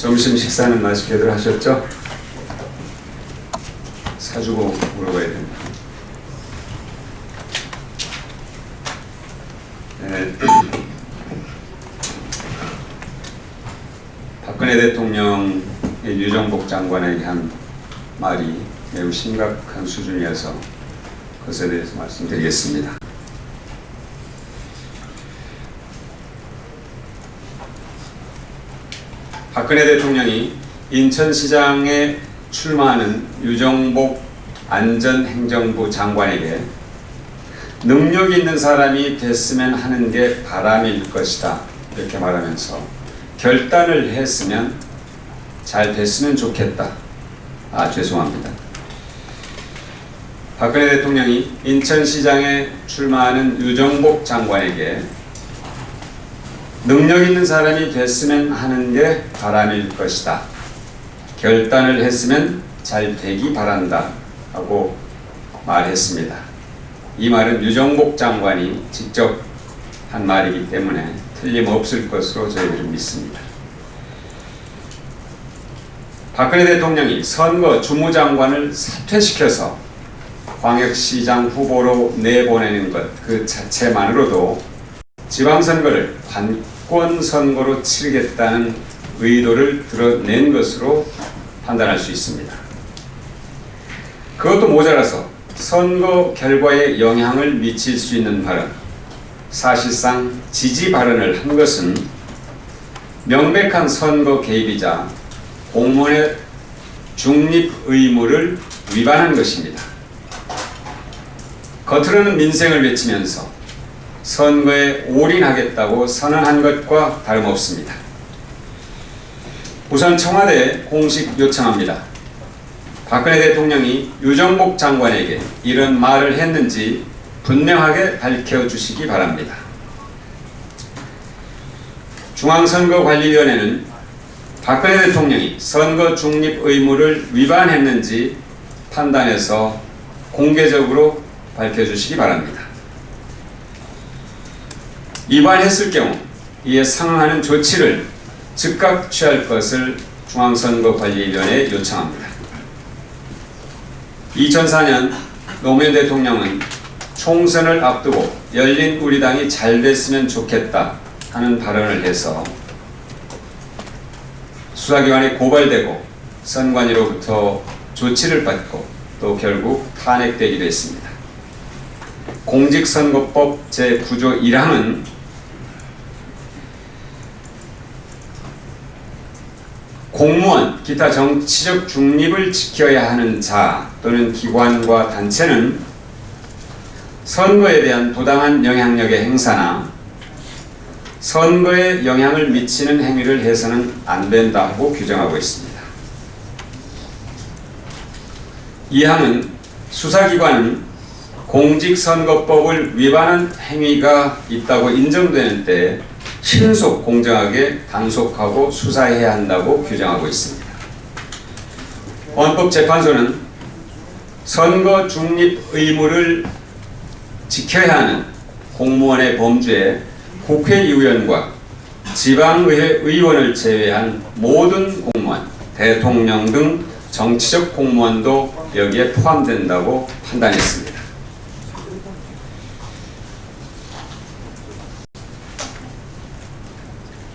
점심 식사는 맛있게들 하셨죠? 사주고 물어봐야 됩니다. 네. 박근혜 대통령의 유정복 장관에게 한 말이 매우 심각한 수준이어서 그것에 대해서 말씀드리겠습니다. 박근혜 대통령이 인천시장에 출마하는 유정복 안전행정부 장관에게 능력 있는 사람이 됐으면 하는 게 바람일 것이다 이렇게 말하면서 결단을 했으면 잘 됐으면 좋겠다. 죄송합니다. 박근혜 대통령이 인천시장에 출마하는 유정복 장관에게 능력 있는 사람이 됐으면 하는 게 바람일 것이다. 결단을 했으면 잘 되기 바란다. 하고 말했습니다. 이 말은 유정복 장관이 직접 한 말이기 때문에 틀림없을 것으로 저희들은 믿습니다. 박근혜 대통령이 선거 주무장관을 사퇴시켜서 광역시장 후보로 내보내는 것 그 자체만으로도 지방선거를 관권선거로 치르겠다는 의도를 드러낸 것으로 판단할 수 있습니다. 그것도 모자라서 선거 결과에 영향을 미칠 수 있는 발언, 사실상 지지 발언을 한 것은 명백한 선거 개입이자 공무원의 중립 의무를 위반한 것입니다. 겉으로는 민생을 외치면서 선거에 올인하겠다고 선언한 것과 다름없습니다. 우선 청와대에 공식 요청합니다. 박근혜 대통령이 유정복 장관에게 이런 말을 했는지 분명하게 밝혀주시기 바랍니다. 중앙선거관리위원회는 박근혜 대통령이 선거 중립 의무를 위반했는지 판단해서 공개적으로 밝혀주시기 바랍니다. 위반했을 경우 이에 상응하는 조치를 즉각 취할 것을 중앙선거관리위원회에 요청합니다. 2004년 노무현 대통령은 총선을 앞두고 열린 우리당이 잘 됐으면 좋겠다 하는 발언을 해서 수사기관에 고발되고 선관위로부터 조치를 받고 또 결국 탄핵되기도 했습니다. 공직선거법 제9조 1항은 공무원, 기타 정치적 중립을 지켜야 하는 자 또는 기관과 단체는 선거에 대한 부당한 영향력의 행사나 선거에 영향을 미치는 행위를 해서는 안 된다고 규정하고 있습니다. 이 항은 수사기관은 공직선거법을 위반한 행위가 있다고 인정되는 때 신속 공정하게 단속하고 수사해야 한다고 규정하고 있습니다. 헌법재판소는 선거 중립 의무를 지켜야 하는 공무원의 범주에 국회의원과 지방의회 의원을 제외한 모든 공무원, 대통령 등 정치적 공무원도 여기에 포함된다고 판단했습니다.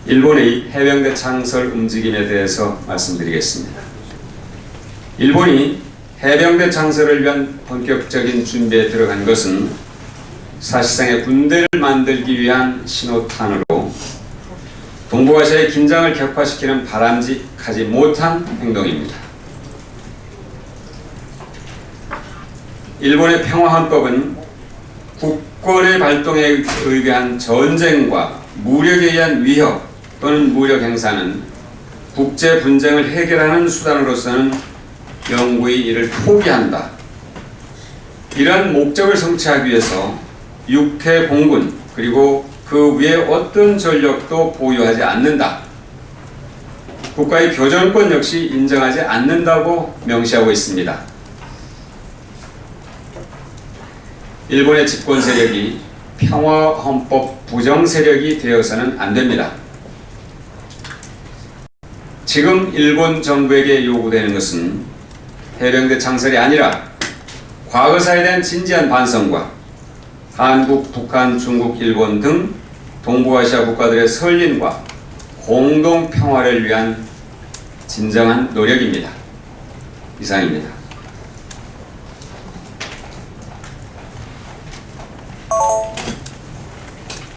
일본의 해병대 창설 움직임에 대해서 말씀드리겠습니다. 일본이 해병대 창설을 위한 본격적인 준비에 들어간 것은 사실상의 군대를 만들기 위한 신호탄으로 동북아시아의 긴장을 격화시키는 바람직하지 못한 행동입니다. 일본의 평화헌법은 국권의 발동에 의한 전쟁과 무력에 의한 위협 또는 무력 행사는 국제 분쟁을 해결하는 수단으로서는 영구히 이를 포기한다. 이러한 목적을 성취하기 위해서 육해 공군 그리고 그 위에 어떤 전력도 보유하지 않는다. 국가의 교전권 역시 인정하지 않는다고 명시하고 있습니다. 일본의 집권 세력이 평화헌법 부정 세력이 되어서는 안 됩니다. 지금 일본 정부에게 요구되는 것은 해병대 창설이 아니라 과거사에 대한 진지한 반성과 한국, 북한, 중국, 일본 등 동부아시아 국가들의 설린과 공동 평화를 위한 진정한 노력입니다. 이상입니다.